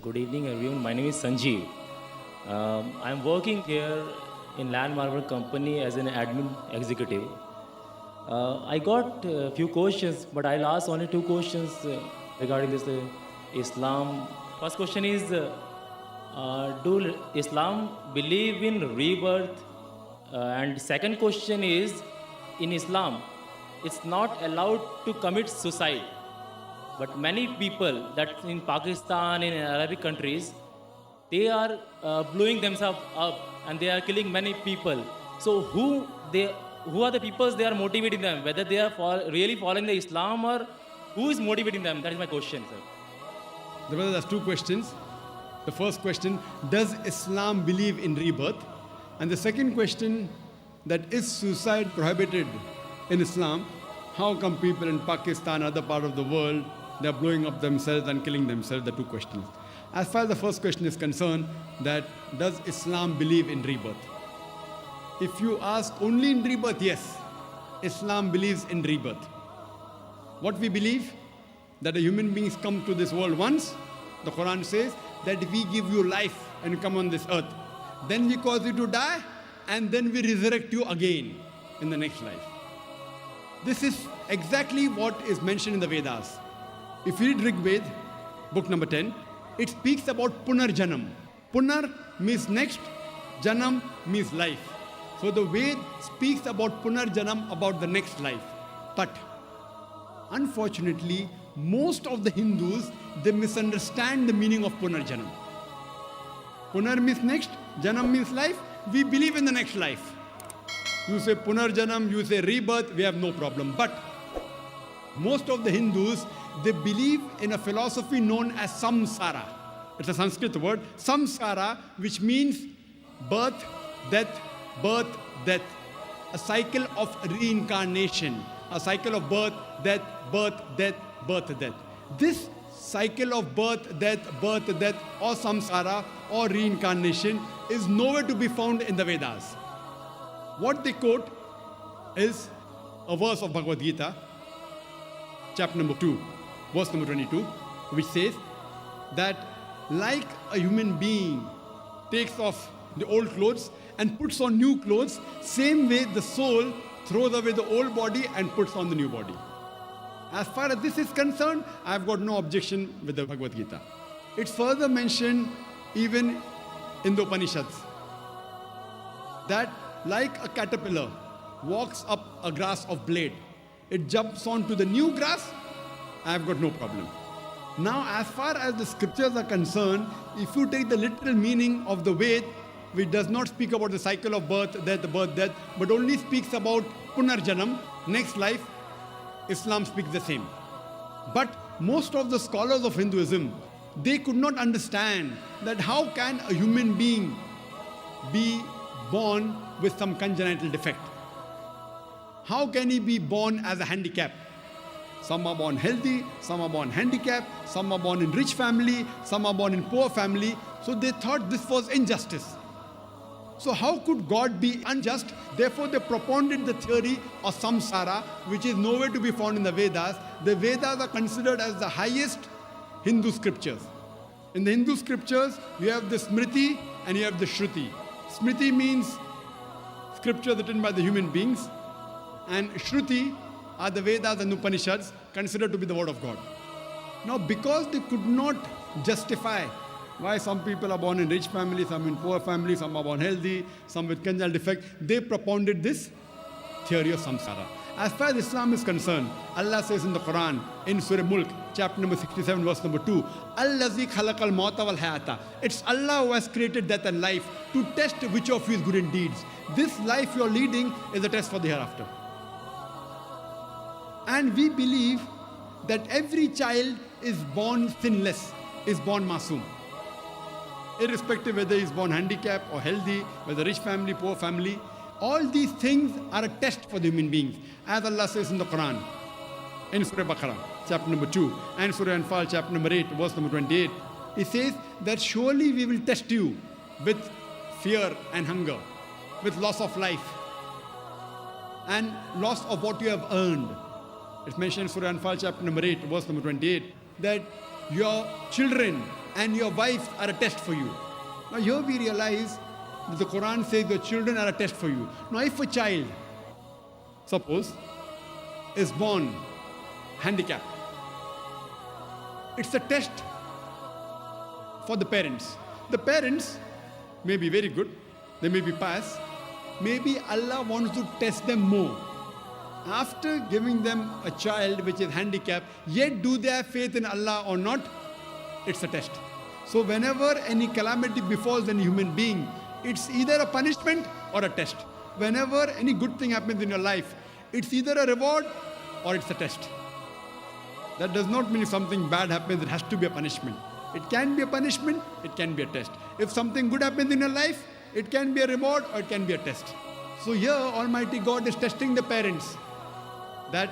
Good evening, everyone. My name is Sanjeev. I'm working here in LAN Marvel company as an admin executive. I got a few questions, but I'll ask only two questions regarding this Islam. First question is, do Islam believe in rebirth? And second question is, in Islam, it's not allowed to commit suicide. But many people that in Pakistan, in Arabic countries, they are blowing themselves up and they are killing many people. So who are the peoples they are motivating them? Whether they are really following the Islam or who is motivating them? That is my question, sir. The brother has two questions. The first question, does Islam believe in rebirth? And the second question, that is suicide prohibited in Islam? How come people in Pakistan, other part of the world, they are blowing up themselves and killing themselves? The two questions. As far as the first question is concerned, that does Islam believe in rebirth? If you ask only in rebirth, yes, Islam believes in rebirth. What we believe? That a human beings come to this world once. The Quran says that we give you life and you come on this earth. Then we cause you to die and then we resurrect you again in the next life. This is exactly what is mentioned in the Vedas. If you read Rig Ved, book number 10, it speaks about Punar Janam. Punar means next, Janam means life. So the Ved speaks about Punar Janam, about the next life. But unfortunately, most of the Hindus, they misunderstand the meaning of Punar Janam. Punar means next, Janam means life. We believe in the next life. You say Punar Janam, you say rebirth, we have no problem. But most of the Hindus, they believe in a philosophy known as samsara. It's a Sanskrit word, samsara, which means birth, death, birth, death. A cycle of reincarnation, a cycle of birth, death, birth, death, birth, death. This cycle of birth, death, or samsara or reincarnation is nowhere to be found in the Vedas. What they quote is a verse of Bhagavad Gita, chapter number 2, verse number 22, which says that like a human being takes off the old clothes and puts on new clothes, same way the soul throws away the old body and puts on the new body. As far as this is concerned, I have got no objection with the Bhagavad Gita. It's further mentioned even in the Upanishads that like a caterpillar walks up a grass of blade, it jumps onto the new grass, I have got no problem. Now, as far as the scriptures are concerned, if you take the literal meaning of the Ved, which does not speak about the cycle of birth, death, but only speaks about Punarjanam, next life, Islam speaks the same. But most of the scholars of Hinduism, they could not understand that how can a human being be born with some congenital defect? How can he be born as a handicap? Some are born healthy, some are born handicapped, some are born in rich family, some are born in poor family. So they thought this was injustice. So how could God be unjust? Therefore they propounded the theory of samsara, which is nowhere to be found in the Vedas. The Vedas are considered as the highest Hindu scriptures. In the Hindu scriptures, you have the Smriti and you have the Shruti. Smriti means scripture written by the human beings, and Shruti are the Vedas and Upanishads considered to be the word of God. Now, because they could not justify why some people are born in rich family, some in poor family, some are born healthy, some with congenital defect, they propounded this theory of samsara. As far as Islam is concerned, Allah says in the Quran, in Surah Mulk, chapter number 67, verse number 2, Allazi khalaqal mauta wal hayata. It's Allah who has created death and life to test which of you is good in deeds. This life you're leading is a test for the hereafter. And we believe that every child is born sinless, is born masoom. Irrespective whether he is born handicapped or healthy, whether rich family, poor family, all these things are a test for the human beings. As Allah says in the Quran, in Surah Baqarah, chapter number 2, and Surah Anfal, chapter number 8, verse number 28, He says that surely we will test you with fear and hunger, with loss of life, and loss of what you have earned. It's mentioned in Surah Anfal chapter number 8, verse number 28, that your children and your wives are a test for you. Now here we realize that the Quran says your children are a test for you. Now if a child, suppose, is born handicapped, it's a test for the parents. The parents may be very good, they may be pious, maybe Allah wants to test them more. After giving them a child which is handicapped, yet do they have faith in Allah or not? It's a test. So whenever any calamity befalls any human being, it's either a punishment or a test. Whenever any good thing happens in your life, it's either a reward or it's a test. That does not mean if something bad happens, it has to be a punishment. It can be a punishment, it can be a test. If something good happens in your life, it can be a reward or it can be a test. So here Almighty God is testing the parents, that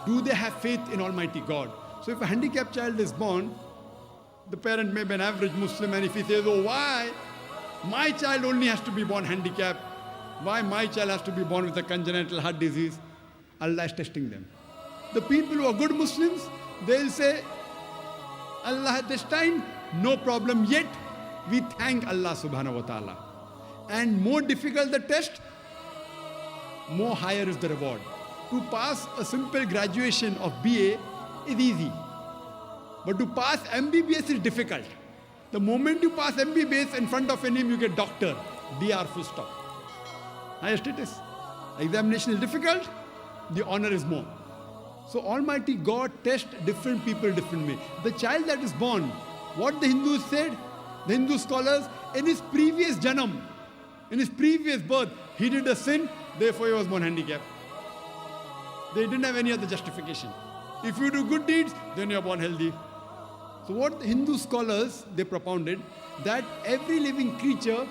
do they have faith in Almighty God? So if a handicapped child is born, the parent may be an average Muslim, and if he says, oh, why my child only has to be born handicapped, why my child has to be born with a congenital heart disease, Allah is testing them. The people who are good Muslims, they'll say, Allah has destined, no problem, yet we thank Allah subhanahu wa ta'ala. And more difficult the test, more higher is the reward. To pass a simple graduation of BA is easy. But to pass MBBS is difficult. The moment you pass MBBS, in front of a name you get doctor, DR full stop. Higher status. Examination is difficult, the honor is more. So Almighty God tests different people different way. The child that is born, what the Hindus said, the Hindu scholars, in his previous janam, in his previous birth, he did a sin, therefore he was born handicapped. They didn't have any other justification. If you do good deeds, then you are born healthy. So what the Hindu scholars, they propounded, that every living creature,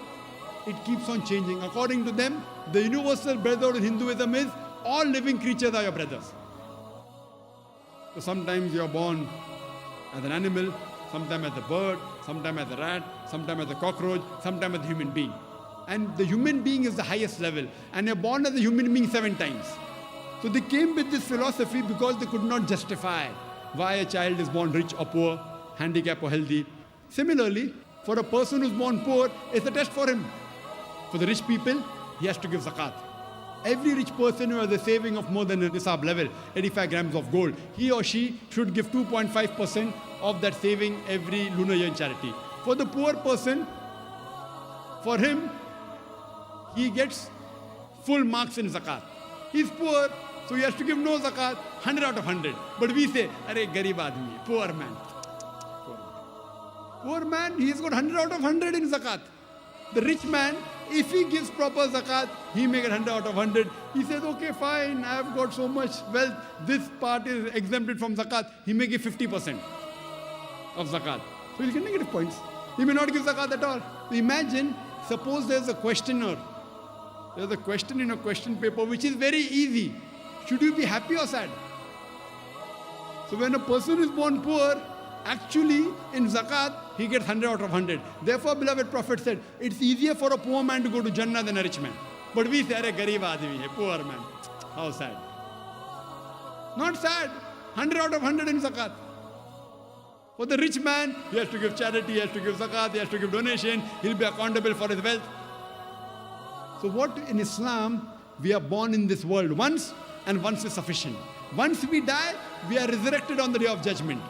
it keeps on changing. According to them, the universal brotherhood in Hinduism is all living creatures are your brothers. So sometimes you are born as an animal, sometimes as a bird, sometimes as a rat, sometimes as a cockroach, sometimes as a human being. And the human being is the highest level. And you're born as a human being 7 times. So they came with this philosophy because they could not justify why a child is born rich or poor, handicapped or healthy. Similarly, for a person who's born poor, it's a test for him. For the rich people, he has to give zakat. Every rich person who has a saving of more than a nisab level, 85 grams of gold, he or she should give 2.5% of that saving every lunar year in charity. For the poor person, for him, he gets full marks in zakat. He's poor, so he has to give no zakat, 100 out of 100. But we say, arey garib aadmi, poor man. Poor man, he's got 100 out of 100 in zakat. The rich man, if he gives proper zakat, he may get 100 out of 100. He says, okay, fine, I've got so much wealth, this part is exempted from zakat. He may give 50% of zakat. So he'll get negative points. He may not give zakat at all. So imagine, suppose there's a questioner. There's a question in a question paper which is very easy. Should you be happy or sad? So when a person is born poor, actually in zakat, he gets 100 out of 100. Therefore, beloved Prophet said, it's easier for a poor man to go to Jannah than a rich man. But we say, arey garib aadmi hai, poor man. How sad. Not sad. 100 out of 100 in zakat. For the rich man, he has to give charity, he has to give zakat, he has to give donation, he'll be accountable for his wealth. So what in Islam, we are born in this world once, and once is sufficient. Once we die, we are resurrected on the day of judgment.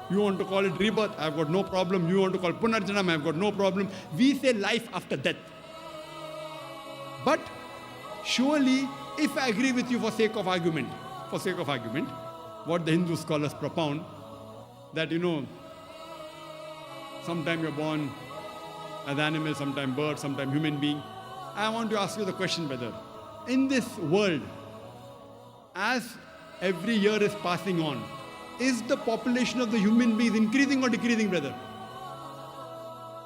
You want to call it rebirth, I've got no problem. You want to call it punarjanam, I've got no problem. We say life after death. But surely, if I agree with you for sake of argument, what the Hindu scholars propound, that sometime you're born as animal, sometime bird, sometime human being. I want to ask you the question, brother. In this world, as every year is passing on, is the population of the human beings increasing or decreasing, brother?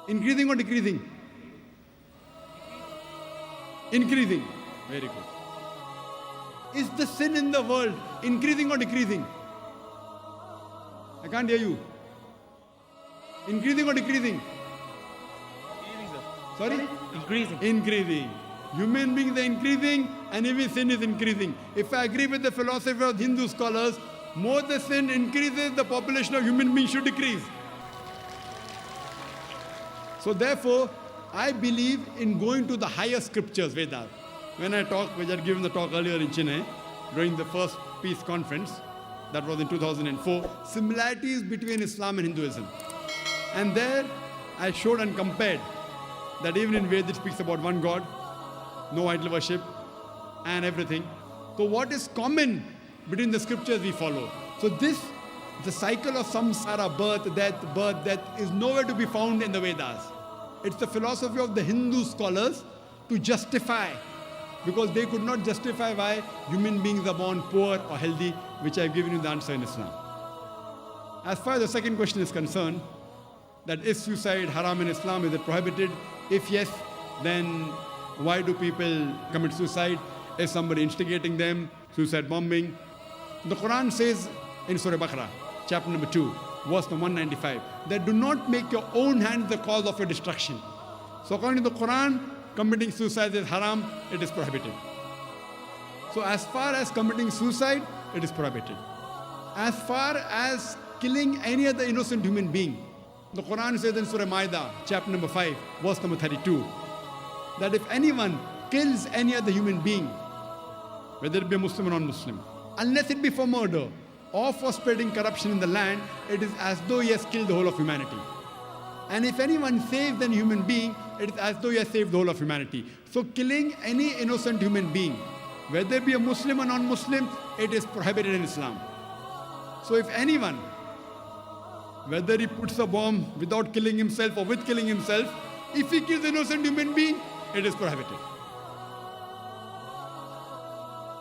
Increasing or decreasing? Increasing. Very good. Is the sin in the world increasing or decreasing? I can't hear you. Increasing or decreasing? Increasing, sir. Sorry? Increasing. Increasing. Human beings are increasing and even sin is increasing. If I agree with the philosophy of Hindu scholars, more the sin increases, the population of human beings should decrease. So therefore, I believe in going to the higher scriptures, Vedas. When I talk, which I had given the talk earlier in Chennai, during the first peace conference, that was in 2004, similarities between Islam and Hinduism. And there I showed and compared that even in Vedas it speaks about one God, no idol worship, and everything. So what is common between the scriptures we follow? So this, the cycle of samsara, birth, death, is nowhere to be found in the Vedas. It's the philosophy of the Hindu scholars to justify, because they could not justify why human beings are born poor or healthy, which I've given you the answer in Islam. As far as the second question is concerned, that is suicide haram in Islam, is it prohibited? If yes, then why do people commit suicide? Is somebody instigating them? Suicide bombing? The Quran says in Surah Baqarah, chapter number 2, verse number 195, that do not make your own hands the cause of your destruction. So according to the Quran, committing suicide is haram, it is prohibited. So as far as committing suicide, it is prohibited. As far as killing any other innocent human being, the Quran says in Surah Ma'idah, chapter number 5, verse number 32, that if anyone kills any other human being, whether it be a Muslim or non-Muslim, unless it be for murder or for spreading corruption in the land, it is as though he has killed the whole of humanity. And if anyone saves a human being, it is as though he has saved the whole of humanity. So killing any innocent human being, whether it be a Muslim or non-Muslim, it is prohibited in Islam. So if anyone, whether he puts a bomb without killing himself or with killing himself, if he kills an innocent human being, it is prohibited.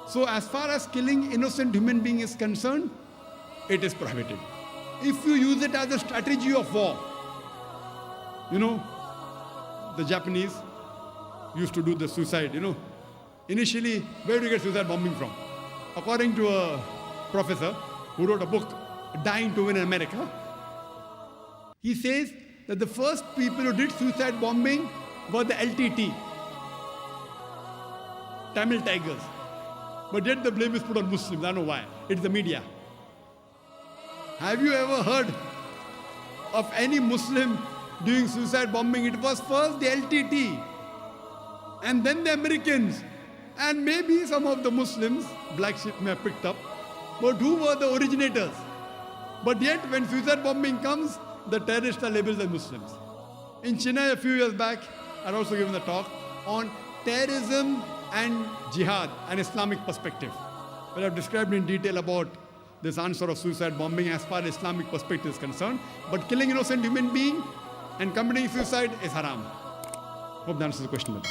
So as far as killing innocent human being is concerned, it is prohibited. If you use it as a strategy of war, you know, the Japanese used to do the suicide, Initially, where do you get suicide bombing from? According to a professor who wrote a book, Dying to Win in America, he says that the first people who did suicide bombing were the LTT, Tamil Tigers. But yet the blame is put on Muslims. I don't know why. It's the media. Have you ever heard of any Muslim doing suicide bombing? It was first the LTT and then the Americans. And maybe some of the Muslims, black sheep may have picked up. But who were the originators? But yet when suicide bombing comes, the terrorists are labeled as Muslims. In Chennai a few years back, I had also given a talk on terrorism and jihad, an Islamic perspective, where I've described in detail about this answer of suicide bombing as far as Islamic perspective is concerned. But killing innocent human being and committing suicide is haram. Hope that answers the question.